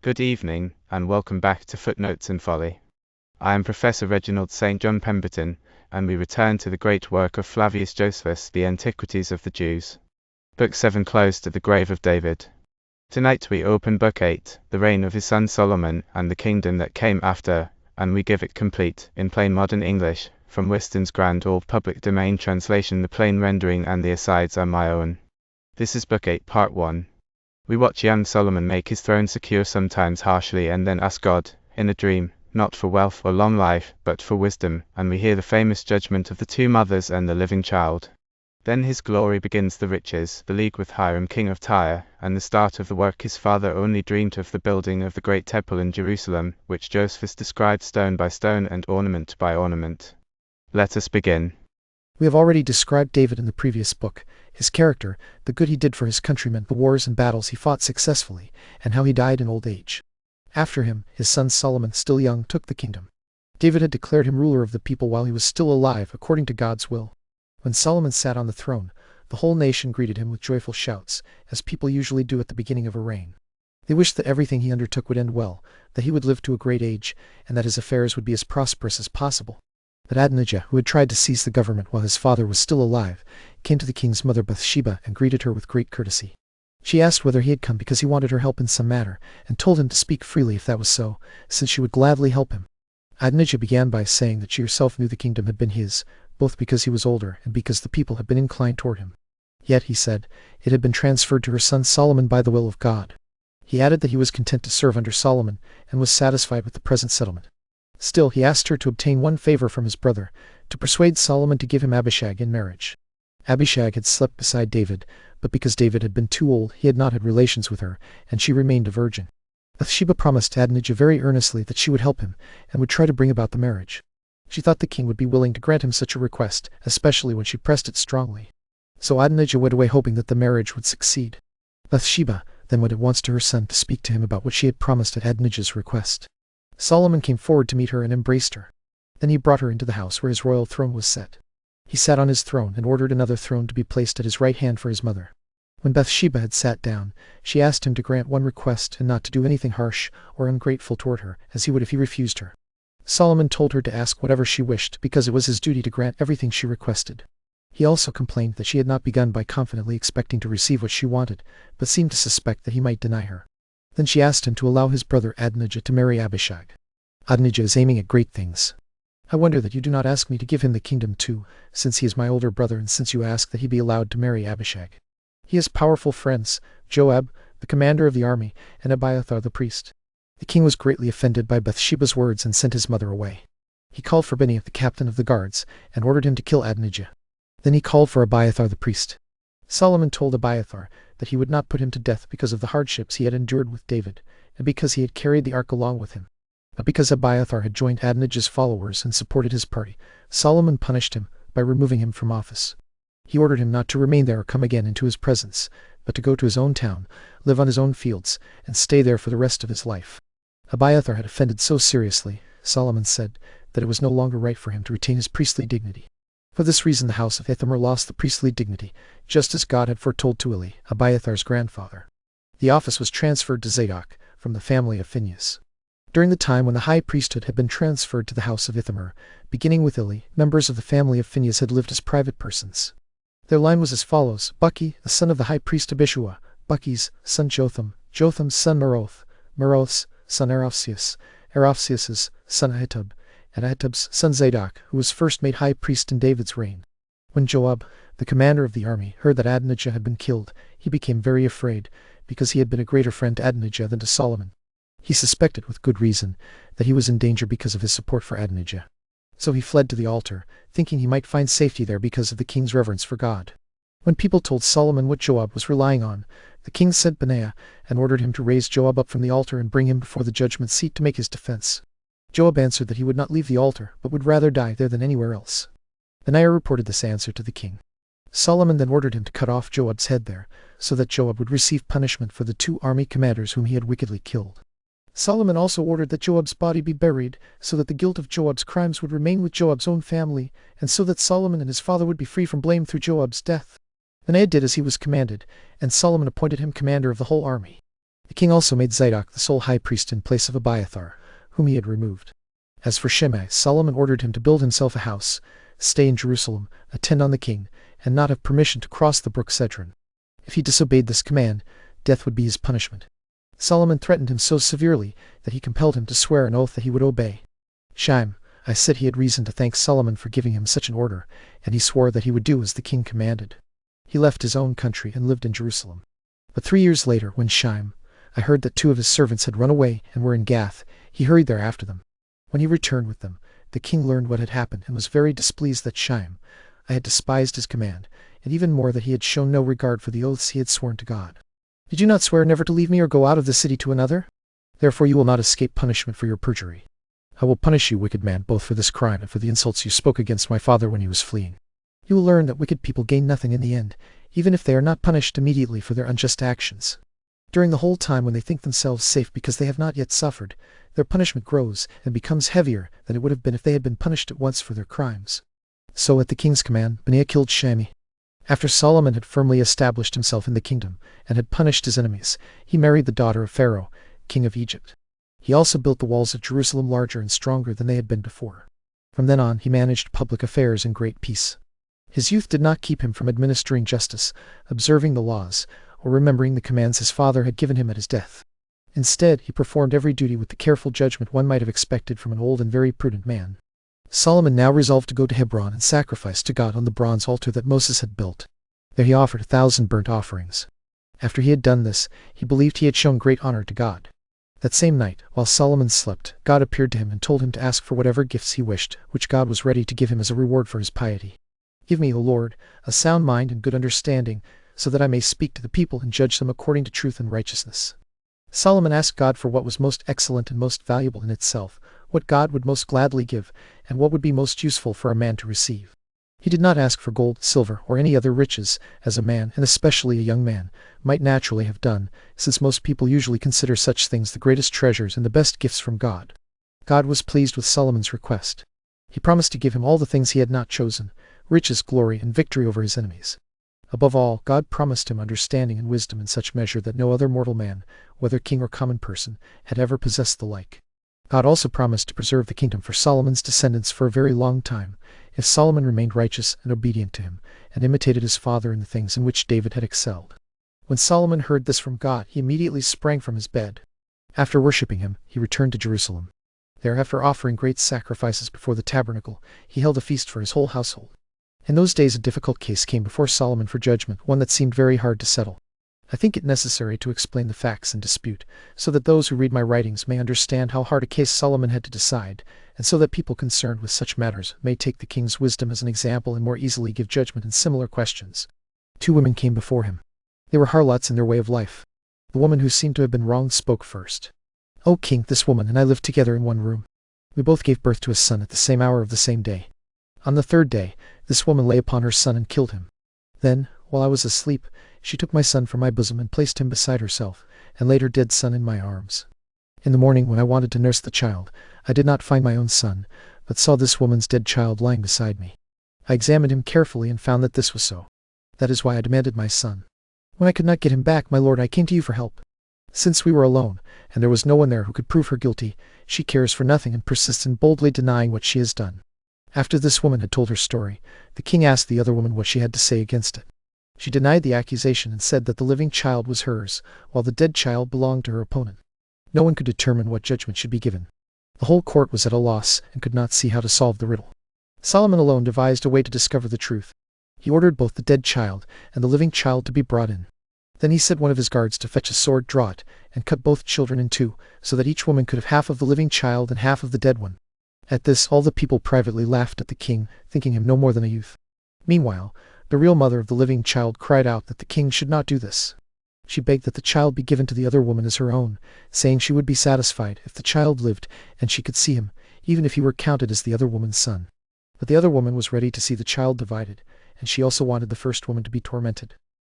Good evening, and welcome back to Footnotes Folly. I am Professor Reginald St. John Pemberton, and we return to the great work of Flavius Josephus, the Antiquities of the Jews. Book 7, Close to the Grave of David. Tonight we open Book 8, the reign of his son Solomon, and the kingdom that came after, and we give it complete, in plain modern English, from Whiston's grand old public domain translation. The plain rendering and the asides are my own. This is Book 8, Part 1. We watch young Solomon make his throne secure, sometimes harshly, and then ask God, in a dream, not for wealth or long life, but for wisdom, and we hear the famous judgment of the two mothers and the living child. Then his glory begins, the riches, the league with Hiram king of Tyre, and the start of the work his father only dreamed of, the building of the great temple in Jerusalem, which Josephus described stone by stone and ornament by ornament. Let us begin. We have already described David in the previous book, his character, the good he did for his countrymen, the wars and battles he fought successfully, and how he died in old age. After him, his son Solomon, still young, took the kingdom. David had declared him ruler of the people while he was still alive, according to God's will. When Solomon sat on the throne, the whole nation greeted him with joyful shouts, as people usually do at the beginning of a reign. They wished that everything he undertook would end well, that he would live to a great age, and that his affairs would be as prosperous as possible. But Adonijah, who had tried to seize the government while his father was still alive, came to the king's mother Bathsheba and greeted her with great courtesy. She asked whether he had come because he wanted her help in some matter, and told him to speak freely if that was so, since she would gladly help him. Adonijah began by saying that she herself knew the kingdom had been his, both because he was older and because the people had been inclined toward him. Yet, he said, it had been transferred to her son Solomon by the will of God. He added that he was content to serve under Solomon, and was satisfied with the present settlement. Still, he asked her to obtain one favor from his brother, to persuade Solomon to give him Abishag in marriage. Abishag had slept beside David, but because David had been too old, he had not had relations with her, and she remained a virgin. Bathsheba promised Adonijah very earnestly that she would help him, and would try to bring about the marriage. She thought the king would be willing to grant him such a request, especially when she pressed it strongly. So Adonijah went away hoping that the marriage would succeed. Bathsheba then went at once to her son to speak to him about what she had promised at Adonijah's request. Solomon came forward to meet her and embraced her. Then he brought her into the house where his royal throne was set. He sat on his throne and ordered another throne to be placed at his right hand for his mother. When Bathsheba had sat down, she asked him to grant one request and not to do anything harsh or ungrateful toward her, as he would if he refused her. Solomon told her to ask whatever she wished, because it was his duty to grant everything she requested. He also complained that she had not begun by confidently expecting to receive what she wanted, but seemed to suspect that he might deny her. Then she asked him to allow his brother Adonijah to marry Abishag. Adonijah is aiming at great things. I wonder that you do not ask me to give him the kingdom too, since he is my older brother, and since you ask that he be allowed to marry Abishag. He has powerful friends, Joab, the commander of the army, and Abiathar the priest. The king was greatly offended by Bathsheba's words and sent his mother away. He called for Benaiah, the captain of the guards, and ordered him to kill Adonijah. Then he called for Abiathar the priest. Solomon told Abiathar that he would not put him to death because of the hardships he had endured with David, and because he had carried the ark along with him. But because Abiathar had joined Adonijah's followers and supported his party, Solomon punished him by removing him from office. He ordered him not to remain there or come again into his presence, but to go to his own town, live on his own fields, and stay there for the rest of his life. Abiathar had offended so seriously, Solomon said, that it was no longer right for him to retain his priestly dignity. For this reason the house of Ithamar lost the priestly dignity, just as God had foretold to Eli, Abiathar's grandfather. The office was transferred to Zadok, from the family of Phinehas. During the time when the high priesthood had been transferred to the house of Ithamar, beginning with Eli, members of the family of Phinehas had lived as private persons. Their line was as follows: Buki, the son of the high priest Abishua; Buki's son Jotham; Jotham's son Meroth; Meroth's son Aropsius; Aropsius's son Ahitub; and Ahitub's son Zadok, who was first made high priest in David's reign. When Joab, the commander of the army, heard that Adonijah had been killed, he became very afraid, because he had been a greater friend to Adonijah than to Solomon. He suspected, with good reason, that he was in danger because of his support for Adonijah. So he fled to the altar, thinking he might find safety there because of the king's reverence for God. When people told Solomon what Joab was relying on, the king sent Benaiah and ordered him to raise Joab up from the altar and bring him before the judgment seat to make his defense. Joab answered that he would not leave the altar, but would rather die there than anywhere else. Benaiah reported this answer to the king. Solomon then ordered him to cut off Joab's head there, so that Joab would receive punishment for the two army commanders whom he had wickedly killed. Solomon also ordered that Joab's body be buried, so that the guilt of Joab's crimes would remain with Joab's own family, and so that Solomon and his father would be free from blame through Joab's death. Benaiah did as he was commanded, and Solomon appointed him commander of the whole army. The king also made Zadok the sole high priest in place of Abiathar, whom he had removed. As for Shimei, Solomon ordered him to build himself a house, stay in Jerusalem, attend on the king, and not have permission to cross the brook Cedron. If he disobeyed this command, death would be his punishment. Solomon threatened him so severely that he compelled him to swear an oath that he would obey. I said he had reason to thank Solomon for giving him such an order, and he swore that he would do as the king commanded. He left his own country and lived in Jerusalem. But 3 years later, when I heard that 2 of his servants had run away and were in Gath, he hurried there after them. When he returned with them, the king learned what had happened and was very displeased that I had despised his command, and even more that he had shown no regard for the oaths he had sworn to God. Did you not swear never to leave me or go out of the city to another? Therefore you will not escape punishment for your perjury. I will punish you, wicked man, both for this crime and for the insults you spoke against my father when he was fleeing. You will learn that wicked people gain nothing in the end, even if they are not punished immediately for their unjust actions. During the whole time when they think themselves safe because they have not yet suffered, their punishment grows and becomes heavier than it would have been if they had been punished at once for their crimes. So at the king's command, Benaiah killed Shimei. After Solomon had firmly established himself in the kingdom and had punished his enemies, he married the daughter of Pharaoh, king of Egypt. He also built the walls of Jerusalem larger and stronger than they had been before. From then on he managed public affairs in great peace. His youth did not keep him from administering justice, observing the laws, or remembering the commands his father had given him at his death. Instead, he performed every duty with the careful judgment one might have expected from an old and very prudent man. Solomon now resolved to go to Hebron and sacrifice to God on the bronze altar that Moses had built. There he offered 1,000 burnt offerings. After he had done this, he believed he had shown great honor to God. That same night, while Solomon slept, God appeared to him and told him to ask for whatever gifts he wished, which God was ready to give him as a reward for his piety. Give me, O Lord, a sound mind and good understanding, so that I may speak to the people and judge them according to truth and righteousness. Solomon asked God for what was most excellent and most valuable in itself, what God would most gladly give, and what would be most useful for a man to receive. He did not ask for gold, silver, or any other riches, as a man, and especially a young man, might naturally have done, since most people usually consider such things the greatest treasures and the best gifts from God. God was pleased with Solomon's request. He promised to give him all the things he had not chosen, riches, glory, and victory over his enemies. Above all, God promised him understanding and wisdom in such measure that no other mortal man, whether king or common person, had ever possessed the like. God also promised to preserve the kingdom for Solomon's descendants for a very long time, if Solomon remained righteous and obedient to him, and imitated his father in the things in which David had excelled. When Solomon heard this from God, he immediately sprang from his bed. After worshipping him, he returned to Jerusalem. There, after offering great sacrifices before the tabernacle, he held a feast for his whole household. In those days a difficult case came before Solomon for judgment, one that seemed very hard to settle. I think it necessary to explain the facts in dispute, so that those who read my writings may understand how hard a case Solomon had to decide, and so that people concerned with such matters may take the king's wisdom as an example and more easily give judgment in similar questions. 2 women came before him. They were harlots in their way of life. The woman who seemed to have been wronged spoke first. "O king, this woman and I lived together in one room. We both gave birth to a son at the same hour of the same day. On the 3rd day, this woman lay upon her son and killed him. Then, while I was asleep, she took my son from my bosom and placed him beside herself, and laid her dead son in my arms. In the morning, when I wanted to nurse the child, I did not find my own son, but saw this woman's dead child lying beside me. I examined him carefully and found that this was so. That is why I demanded my son. When I could not get him back, my lord, I came to you for help. Since we were alone, and there was no one there who could prove her guilty, she cares for nothing and persists in boldly denying what she has done." After this woman had told her story, the king asked the other woman what she had to say against it. She denied the accusation and said that the living child was hers, while the dead child belonged to her opponent. No one could determine what judgment should be given. The whole court was at a loss and could not see how to solve the riddle. Solomon alone devised a way to discover the truth. He ordered both the dead child and the living child to be brought in. Then he set one of his guards to fetch a sword, draw it, and cut both children in 2, so that each woman could have half of the living child and half of the dead one. At this, all the people privately laughed at the king, thinking him no more than a youth. Meanwhile, the real mother of the living child cried out that the king should not do this. She begged that the child be given to the other woman as her own, saying she would be satisfied if the child lived and she could see him, even if he were counted as the other woman's son. But the other woman was ready to see the child divided, and she also wanted the first woman to be tormented.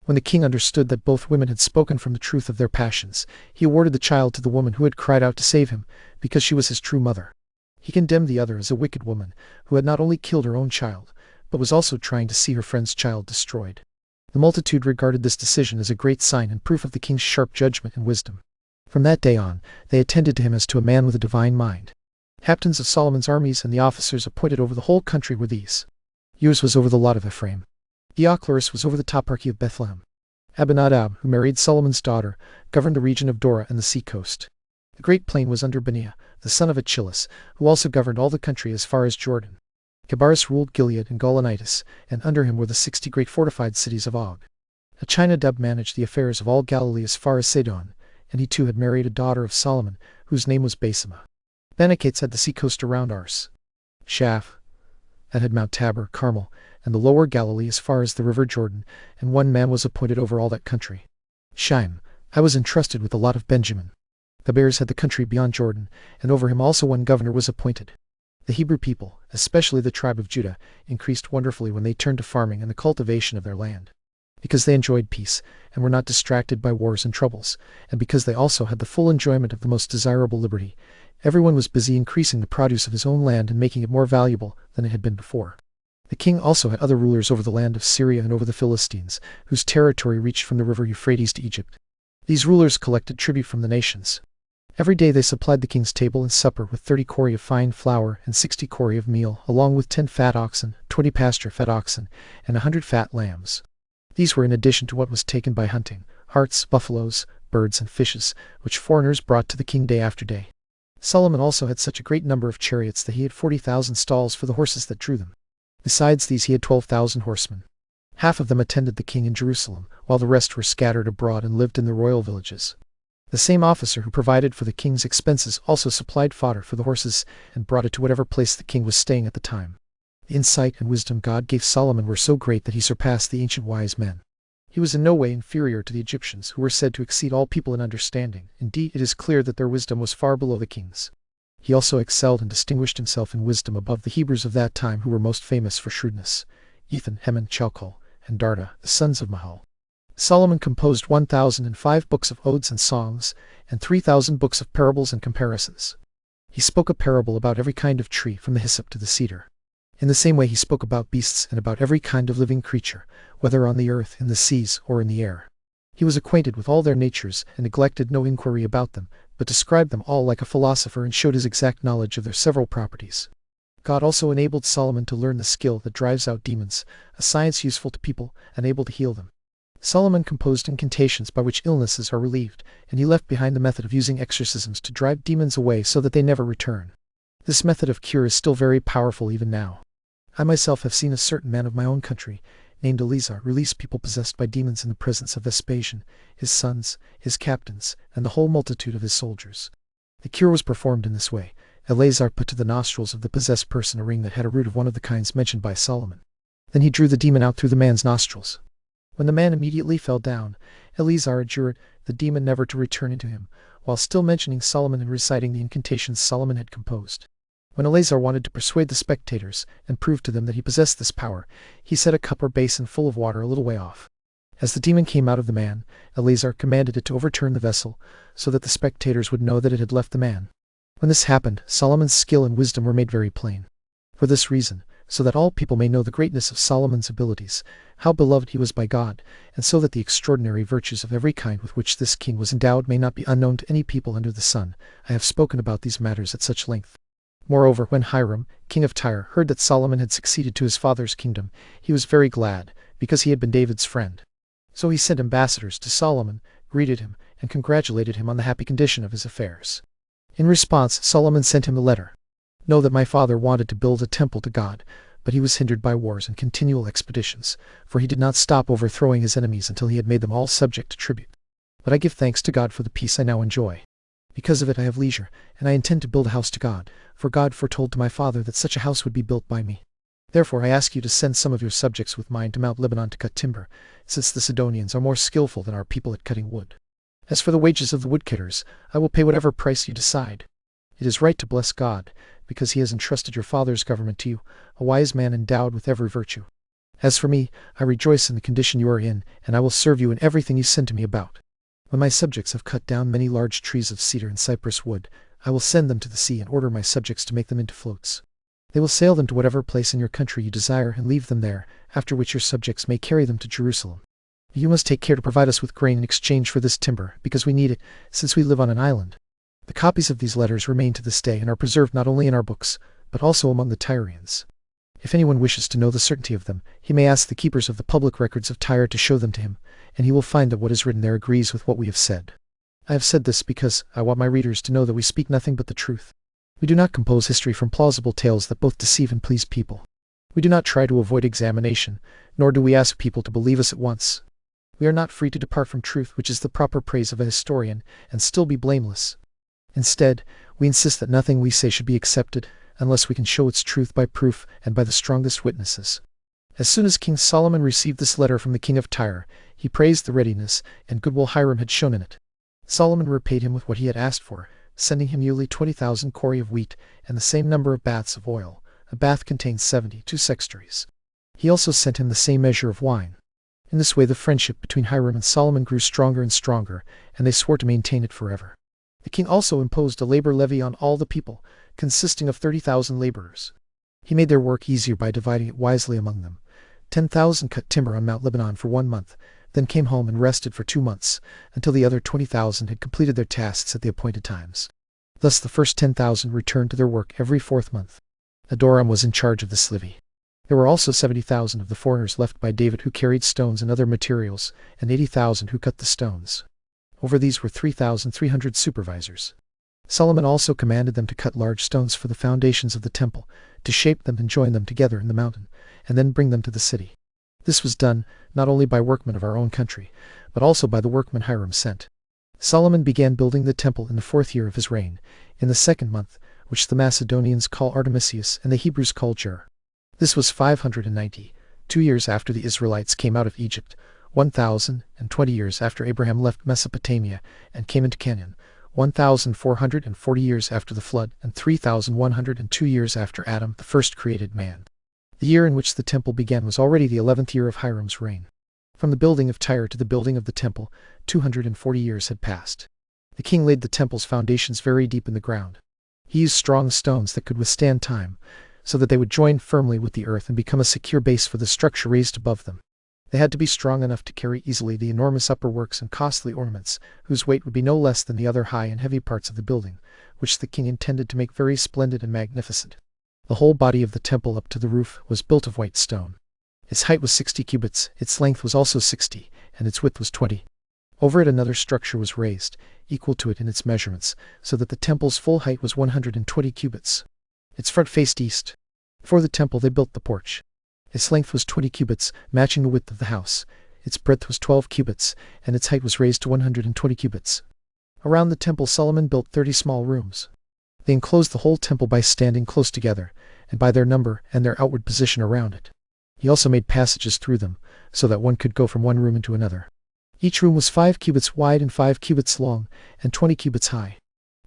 When the king understood that both women had spoken from the truth of their passions, he awarded the child to the woman who had cried out to save him, because she was his true mother. He condemned the other as a wicked woman, who had not only killed her own child, but was also trying to see her friend's child destroyed. The multitude regarded this decision as a great sign and proof of the king's sharp judgment and wisdom. From that day on, they attended to him as to a man with a divine mind. Captains of Solomon's armies and the officers appointed over the whole country were these. Yours was over the lot of Ephraim. Theochlarus was over the toparchy of Bethlehem. Abinadab, who married Solomon's daughter, governed the region of Dora and the sea coast. The great plain was under Benaiah, the son of Achillas, who also governed all the country as far as Jordan. Cabarus ruled Gilead and Gaulonitis, and under him were the 60 great fortified cities of Og. Achinadab managed the affairs of all Galilee as far as Sidon, and he too had married a daughter of Solomon, whose name was Basema. Benacates had the sea coast around Ars. Shaph had Mount Tabor, Carmel, and the lower Galilee as far as the river Jordan, and one man was appointed over all that country. Shime, I was entrusted with the lot of Benjamin. The Bears had the country beyond Jordan, and over him also one governor was appointed. The Hebrew people, especially the tribe of Judah, increased wonderfully when they turned to farming and the cultivation of their land. Because they enjoyed peace, and were not distracted by wars and troubles, and because they also had the full enjoyment of the most desirable liberty, everyone was busy increasing the produce of his own land and making it more valuable than it had been before. The king also had other rulers over the land of Syria and over the Philistines, whose territory reached from the river Euphrates to Egypt. These rulers collected tribute from the nations. Every day they supplied the king's table and supper with 30 kori of fine flour and 60 kori of meal, along with 10 fat oxen, 20 pasture-fed oxen, and 100 fat lambs. These were in addition to what was taken by hunting, harts, buffaloes, birds, and fishes, which foreigners brought to the king day after day. Solomon also had such a great number of chariots that he had 40,000 stalls for the horses that drew them. Besides these he had 12,000 horsemen. Half of them attended the king in Jerusalem, while the rest were scattered abroad and lived in the royal villages. The same officer who provided for the king's expenses also supplied fodder for the horses and brought it to whatever place the king was staying at the time. The insight and wisdom God gave Solomon were so great that he surpassed the ancient wise men. He was in no way inferior to the Egyptians, who were said to exceed all people in understanding. Indeed, it is clear that their wisdom was far below the king's. He also excelled and distinguished himself in wisdom above the Hebrews of that time, who were most famous for shrewdness: Ethan, Heman, Chalcol, and Darda, the sons of Mahal. Solomon composed 1,005 books of odes and songs, and 3,000 books of parables and comparisons. He spoke a parable about every kind of tree, from the hyssop to the cedar. In the same way he spoke about beasts and about every kind of living creature, whether on the earth, in the seas, or in the air. He was acquainted with all their natures, and neglected no inquiry about them, but described them all like a philosopher and showed his exact knowledge of their several properties. God also enabled Solomon to learn the skill that drives out demons, a science useful to people and able to heal them. Solomon composed incantations by which illnesses are relieved, and he left behind the method of using exorcisms to drive demons away so that they never return. This method of cure is still very powerful even now. I myself have seen a certain man of my own country, named Eleazar, release people possessed by demons in the presence of Vespasian, his sons, his captains, and the whole multitude of his soldiers. The cure was performed in this way. Eleazar put to the nostrils of the possessed person a ring that had a root of one of the kinds mentioned by Solomon. Then he drew the demon out through the man's nostrils. When the man immediately fell down, Eleazar adjured the demon never to return into him, while still mentioning Solomon and reciting the incantations Solomon had composed. When Eleazar wanted to persuade the spectators and prove to them that he possessed this power, he set a cup or basin full of water a little way off. As the demon came out of the man, Eleazar commanded it to overturn the vessel, so that the spectators would know that it had left the man. When this happened, Solomon's skill and wisdom were made very plain. For this reason, so that all people may know the greatness of Solomon's abilities, how beloved he was by God, and so that the extraordinary virtues of every kind with which this king was endowed may not be unknown to any people under the sun, I have spoken about these matters at such length. Moreover, when Hiram, king of Tyre, heard that Solomon had succeeded to his father's kingdom, he was very glad, because he had been David's friend. So he sent ambassadors to Solomon, greeted him, and congratulated him on the happy condition of his affairs. In response, Solomon sent him a letter. Know that my father wanted to build a temple to God, but he was hindered by wars and continual expeditions, for he did not stop overthrowing his enemies until he had made them all subject to tribute. But I give thanks to God for the peace I now enjoy. Because of it I have leisure, and I intend to build a house to God, for God foretold to my father that such a house would be built by me. Therefore I ask you to send some of your subjects with mine to Mount Lebanon to cut timber, since the Sidonians are more skillful than our people at cutting wood. As for the wages of the woodcutters, I will pay whatever price you decide. It is right to bless God, because he has entrusted your father's government to you, a wise man endowed with every virtue. As for me, I rejoice in the condition you are in, and I will serve you in everything you send to me about. When my subjects have cut down many large trees of cedar and cypress wood, I will send them to the sea and order my subjects to make them into floats. They will sail them to whatever place in your country you desire and leave them there, after which your subjects may carry them to Jerusalem. You must take care to provide us with grain in exchange for this timber, because we need it, since we live on an island. The copies of these letters remain to this day and are preserved not only in our books, but also among the Tyrians. If anyone wishes to know the certainty of them, he may ask the keepers of the public records of Tyre to show them to him, and he will find that what is written there agrees with what we have said. I have said this because I want my readers to know that we speak nothing but the truth. We do not compose history from plausible tales that both deceive and please people. We do not try to avoid examination, nor do we ask people to believe us at once. We are not free to depart from truth, which is the proper praise of a historian, and still be blameless. Instead, we insist that nothing we say should be accepted, unless we can show its truth by proof and by the strongest witnesses. As soon as King Solomon received this letter from the king of Tyre, he praised the readiness and goodwill Hiram had shown in it. Solomon repaid him with what he had asked for, sending him yearly 20,000 kori of wheat and the same number of baths of oil. A bath contains 72 sextaries. He also sent him the same measure of wine. In this way the friendship between Hiram and Solomon grew stronger and stronger, and they swore to maintain it forever. The king also imposed a labor levy on all the people, consisting of 30,000 laborers. He made their work easier by dividing it wisely among them. 10,000 cut timber on Mount Lebanon for 1 month, then came home and rested for 2 months, until the other 20,000 had completed their tasks at the appointed times. Thus the first 10,000 returned to their work every 4th month. Adoram was in charge of this levy. There were also 70,000 of the foreigners left by David who carried stones and other materials, and 80,000 who cut the stones. Over these were 3,300 supervisors. Solomon also commanded them to cut large stones for the foundations of the temple, to shape them and join them together in the mountain, and then bring them to the city. This was done not only by workmen of our own country, but also by the workmen Hiram sent. Solomon began building the temple in the 4th year of his reign, in the 2nd month, which the Macedonians call Artemisius and the Hebrews call Jer. This was 590, 2 years after the Israelites came out of Egypt, 1,020 years after Abraham left Mesopotamia and came into Canaan, 1,440 years after the flood, and 3,102 years after Adam, the first created man. The year in which the temple began was already the 11th year of Hiram's reign. From the building of Tyre to the building of the temple, 240 years had passed. The king laid the temple's foundations very deep in the ground. He used strong stones that could withstand time, so that they would join firmly with the earth and become a secure base for the structure raised above them. They had to be strong enough to carry easily the enormous upper works and costly ornaments, whose weight would be no less than the other high and heavy parts of the building, which the king intended to make very splendid and magnificent. The whole body of the temple up to the roof was built of white stone. Its height was 60 cubits, its length was also 60, and its width was 20. Over it another structure was raised, equal to it in its measurements, so that the temple's full height was 120 cubits. Its front faced east. For the temple they built the porch. Its length was 20 cubits, matching the width of the house. Its breadth was 12 cubits, and its height was raised to 120 cubits. Around the temple Solomon built 30 small rooms. They enclosed the whole temple by standing close together, and by their number and their outward position around it. He also made passages through them, so that one could go from one room into another. Each room was 5 cubits wide and 5 cubits long, and 20 cubits high.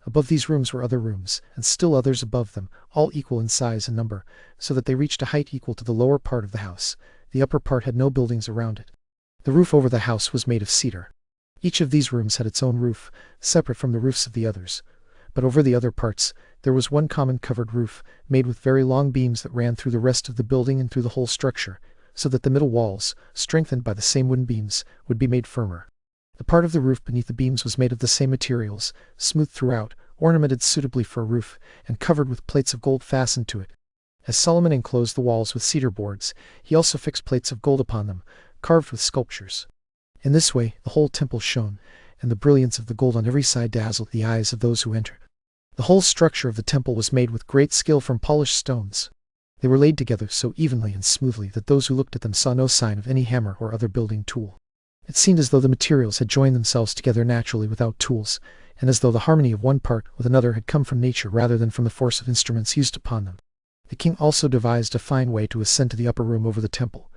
Above these rooms were other rooms, and still others above them, all equal in size and number, so that they reached a height equal to the lower part of the house. The upper part had no buildings around it. The roof over the house was made of cedar. Each of these rooms had its own roof, separate from the roofs of the others. But over the other parts, there was one common covered roof, made with very long beams that ran through the rest of the building and through the whole structure, so that the middle walls, strengthened by the same wooden beams, would be made firmer. The part of the roof beneath the beams was made of the same materials, smooth throughout, ornamented suitably for a roof, and covered with plates of gold fastened to it. As Solomon enclosed the walls with cedar boards, he also fixed plates of gold upon them, carved with sculptures. In this way the whole temple shone, and the brilliance of the gold on every side dazzled the eyes of those who entered. The whole structure of the temple was made with great skill from polished stones. They were laid together so evenly and smoothly that those who looked at them saw no sign of any hammer or other building tool. It seemed as though the materials had joined themselves together naturally without tools, and as though the harmony of one part with another had come from nature rather than from the force of instruments used upon them. The king also devised a fine way to ascend to the upper room over the temple.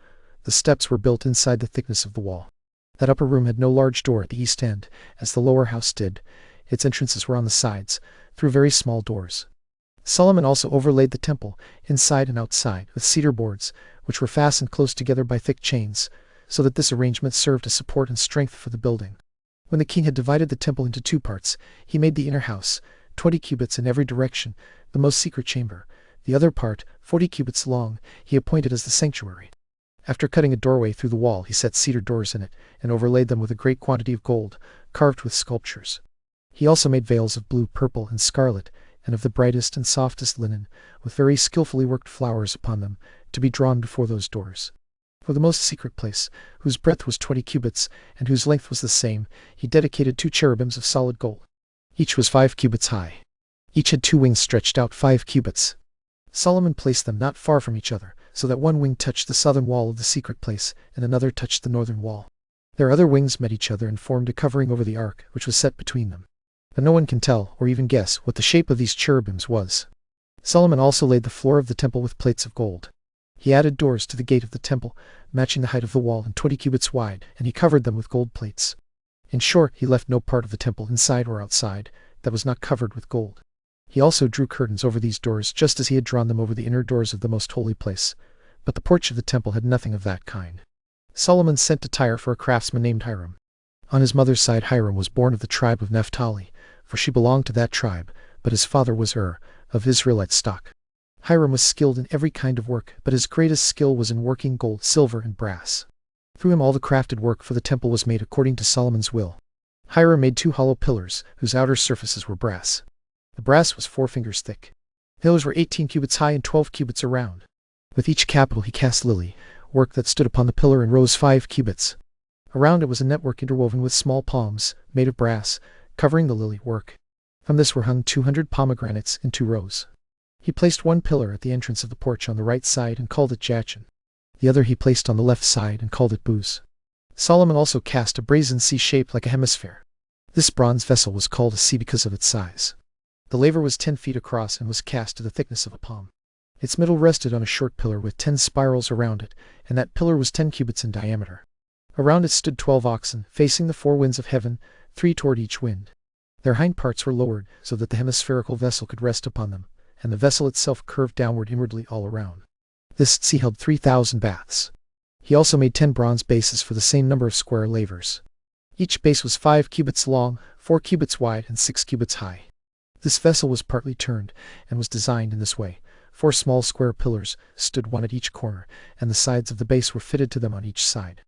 The steps were built inside the thickness of the wall. That upper room had no large door at the east end, as the lower house did. Its entrances were on the sides, through very small doors. Solomon also overlaid the temple, inside and outside, with cedar boards, which were fastened close together by thick chains, so that this arrangement served as support and strength for the building. When the king had divided the temple into 2 parts, he made the inner house, 20 cubits in every direction, the most secret chamber. The other part, 40 cubits long, he appointed as the sanctuary. After cutting a doorway through the wall, he set cedar doors in it, and overlaid them with a great quantity of gold, carved with sculptures. He also made veils of blue, purple, and scarlet, and of the brightest and softest linen, with very skilfully worked flowers upon them, to be drawn before those doors. For the most secret place, whose breadth was 20 cubits, and whose length was the same, he dedicated 2 cherubims of solid gold. Each was 5 cubits high. Each had 2 wings stretched out 5 cubits. Solomon placed them not far from each other, so that one wing touched the southern wall of the secret place, and another touched the northern wall. Their other wings met each other and formed a covering over the ark, which was set between them. But no one can tell, or even guess, what the shape of these cherubims was. Solomon also laid the floor of the temple with plates of gold. He added doors to the gate of the temple, matching the height of the wall and 20 cubits wide, and he covered them with gold plates. In short, he left no part of the temple, inside or outside, that was not covered with gold. He also drew curtains over these doors, just as he had drawn them over the inner doors of the most holy place. But the porch of the temple had nothing of that kind. Solomon sent to Tyre for a craftsman named Hiram. On his mother's side, Hiram was born of the tribe of Naphtali, for she belonged to that tribe, but his father was of Israelite stock. Hiram was skilled in every kind of work, but his greatest skill was in working gold, silver, and brass. Through him all the crafted work for the temple was made according to Solomon's will. Hiram made 2 hollow pillars, whose outer surfaces were brass. The brass was 4 fingers thick. The pillars were 18 cubits high and 12 cubits around. With each capital he cast lily, work that stood upon the pillar and rose 5 cubits. Around it was a network interwoven with small palms, made of brass, covering the lily work. From this were hung 200 pomegranates in 2 rows. He placed one pillar at the entrance of the porch on the right side and called it Jachin. The other he placed on the left side and called it Buz. Solomon also cast a brazen sea shaped like a hemisphere. This bronze vessel was called a sea because of its size. The laver was 10 feet across and was cast to the thickness of a palm. Its middle rested on a short pillar with 10 spirals around it, and that pillar was 10 cubits in diameter. Around it stood 12 oxen, facing the 4 winds of heaven, 3 toward each wind. Their hind parts were lowered, so that the hemispherical vessel could rest upon them, and the vessel itself curved downward inwardly all around. This sea held 3,000 baths. He also made 10 bronze bases for the same number of square lavers. Each base was 5 cubits long, 4 cubits wide, and 6 cubits high. This vessel was partly turned, and was designed in this way. 4 small square pillars stood one at each corner, and the sides of the base were fitted to them on each side.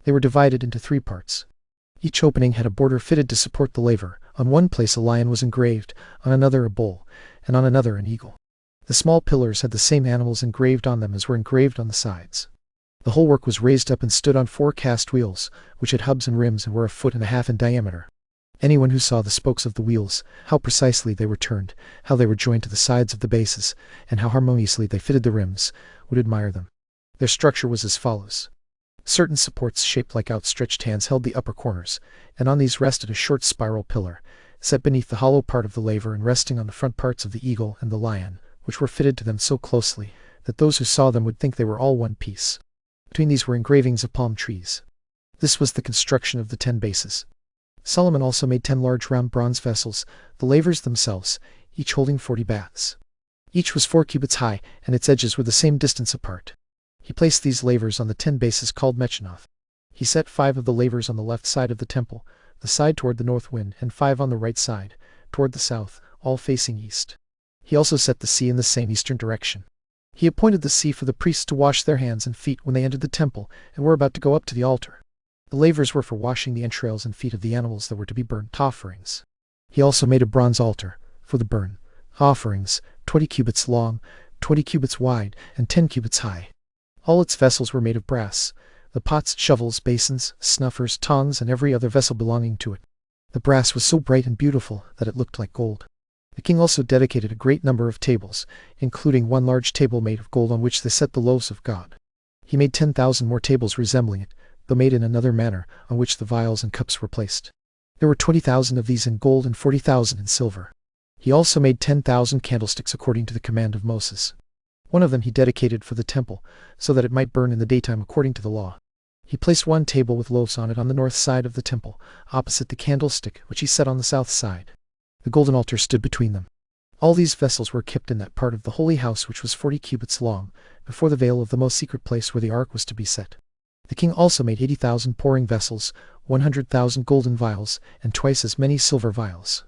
They were divided into 3 parts. Each opening had a border fitted to support the laver. On one place a lion was engraved, on another a bull, and on another an eagle. The small pillars had the same animals engraved on them as were engraved on the sides. The whole work was raised up and stood on 4 cast wheels, which had hubs and rims and were 1.5 feet in diameter. Anyone who saw the spokes of the wheels, how precisely they were turned, how they were joined to the sides of the bases, and how harmoniously they fitted the rims, would admire them. Their structure was as follows. Certain supports shaped like outstretched hands held the upper corners, and on these rested a short spiral pillar, set beneath the hollow part of the laver and resting on the front parts of the eagle and the lion, which were fitted to them so closely that those who saw them would think they were all one piece. Between these were engravings of palm trees. This was the construction of the 10 bases. Solomon also made 10 large round bronze vessels, the lavers themselves, each holding 40 baths. Each was 4 cubits high, and its edges were the same distance apart. He placed these lavers on the 10 bases called Mechanoth. He set 5 of the lavers on the left side of the temple, the side toward the north wind, and 5 on the right side, toward the south, all facing east. He also set the sea in the same eastern direction. He appointed the sea for the priests to wash their hands and feet when they entered the temple and were about to go up to the altar. The lavers were for washing the entrails and feet of the animals that were to be burnt offerings. He also made a bronze altar for the burnt offerings, 20 cubits long, 20 cubits wide, and 10 cubits high. All its vessels were made of brass, the pots, shovels, basins, snuffers, tongs, and every other vessel belonging to it. The brass was so bright and beautiful that it looked like gold. The king also dedicated a great number of tables, including one large table made of gold on which they set the loaves of God. He made 10,000 more tables resembling it, though made in another manner, on which the vials and cups were placed. There were 20,000 of these in gold and 40,000 in silver. He also made 10,000 candlesticks according to the command of Moses. One of them he dedicated for the temple, so that it might burn in the daytime according to the law. He placed one table with loaves on it on the north side of the temple, opposite the candlestick, which he set on the south side. The golden altar stood between them. All these vessels were kept in that part of the holy house which was 40 cubits long, before the veil of the most secret place where the ark was to be set. The king also made 80,000 pouring vessels, 100,000 golden vials, and twice as many silver vials.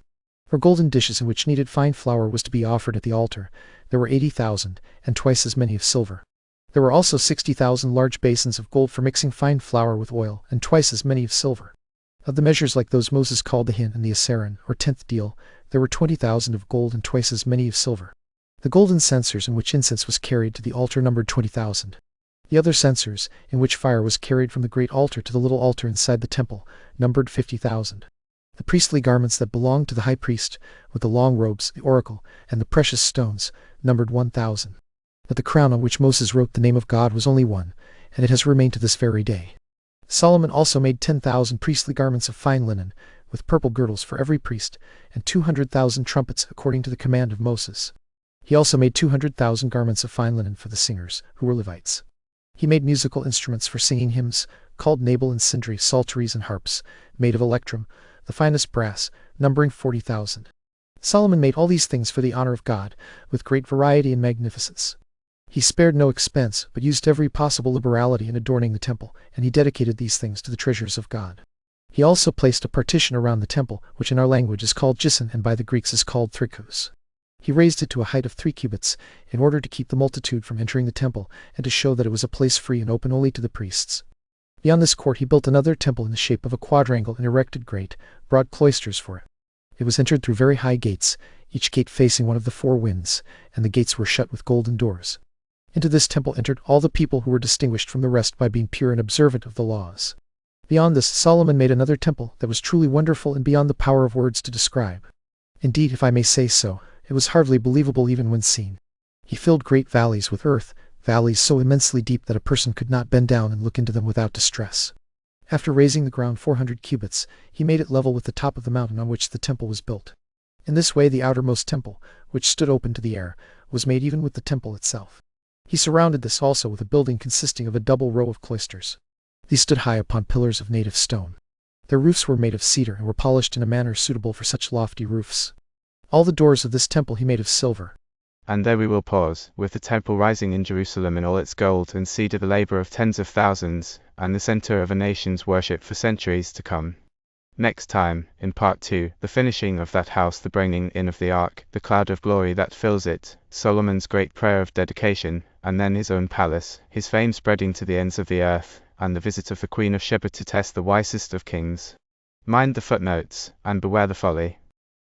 For golden dishes in which kneaded fine flour was to be offered at the altar, there were 80,000, and twice as many of silver. There were also 60,000 large basins of gold for mixing fine flour with oil, and twice as many of silver. Of the measures like those Moses called the hin and the asaron, or 10th deal, there were 20,000 of gold and twice as many of silver. The golden censers in which incense was carried to the altar numbered 20,000. The other censers, in which fire was carried from the great altar to the little altar inside the temple, numbered 50,000. The priestly garments that belonged to the high priest, with the long robes, the oracle, and the precious stones, numbered 1,000. But the crown on which Moses wrote the name of God was only one, and it has remained to this very day. Solomon also made 10,000 priestly garments of fine linen, with purple girdles for every priest, and 200,000 trumpets according to the command of Moses. He also made 200,000 garments of fine linen for the singers, who were Levites. He made musical instruments for singing hymns, called nabal and sindri, psalteries and harps, made of electrum, the finest brass, numbering 40,000. Solomon made all these things for the honor of God, with great variety and magnificence. He spared no expense, but used every possible liberality in adorning the temple, and he dedicated these things to the treasures of God. He also placed a partition around the temple, which in our language is called Whiston and by the Greeks is called thrikos. He raised it to a height of 3 cubits, in order to keep the multitude from entering the temple, and to show that it was a place free and open only to the priests. Beyond this court he built another temple in the shape of a quadrangle and erected great, broad cloisters for it. It was entered through very high gates, each gate facing one of the 4 winds, and the gates were shut with golden doors. Into this temple entered all the people who were distinguished from the rest by being pure and observant of the laws. Beyond this, Solomon made another temple that was truly wonderful and beyond the power of words to describe. Indeed, if I may say so, it was hardly believable even when seen. He filled great valleys with earth, valleys so immensely deep that a person could not bend down and look into them without distress. After raising the ground 400 cubits, he made it level with the top of the mountain on which the temple was built. In this way the outermost temple, which stood open to the air, was made even with the temple itself. He surrounded this also with a building consisting of a double row of cloisters. These stood high upon pillars of native stone. Their roofs were made of cedar and were polished in a manner suitable for such lofty roofs. All the doors of this temple he made of silver. And there we will pause, with the temple rising in Jerusalem in all its gold and cedar, the labor of tens of thousands, and the center of a nation's worship for centuries to come. Next time, in part 2, the finishing of that house, the bringing in of the ark, the cloud of glory that fills it, Solomon's great prayer of dedication, and then his own palace, his fame spreading to the ends of the earth, and the visit of the Queen of Sheba to test the wisest of kings. Mind the footnotes, and beware the folly.